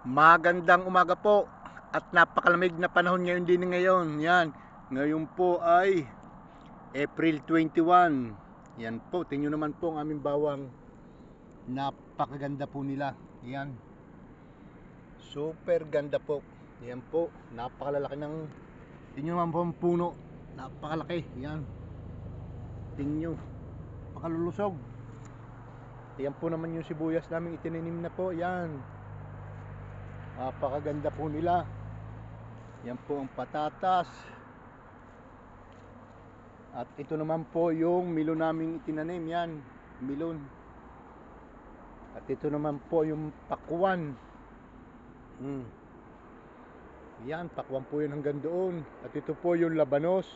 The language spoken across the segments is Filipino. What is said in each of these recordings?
Magandang umaga po at napakalamig na panahon ngayon. Yan. Ngayon po ay April 21. Yan po, tingnan naman po ang aming bawang. Napakaganda po nila. Yan. Super ganda po. Yan po, napakalalaki ng tingnan naman po ang puno. Napakalaki. Yan. Tingnan, pakalulusog. Yan po naman yung sibuyas namin itinanim na po. Yan. Napakaganda po nila. Yan po ang patatas. At ito naman po yung milon namin itinanim. Yan, milon. At ito naman po yung pakwan. Yan, pakwan po yun hanggang doon. At ito po yung labanos.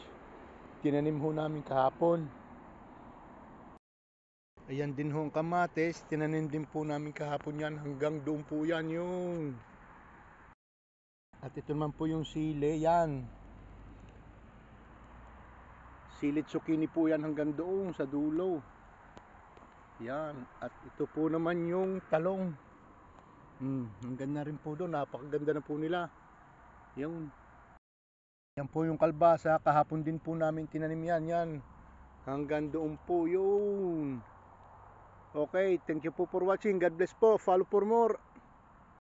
Tinanim ho namin kahapon. Ayan din ho ang kamates. Tinanim din po namin kahapon yan. Hanggang doon po yan yung. At ito naman po yung sili, yan. Silit zucchini po yan hanggang doon sa dulo. Yan. At ito po naman yung talong. Ang ganda rin po doon. Napakaganda na po nila. Yan. Yan po yung kalbasa. Kahapon din po namin tinanim yan. Yan. Hanggang doon po yun. Okay. Thank you po for watching. God bless po. Follow for more.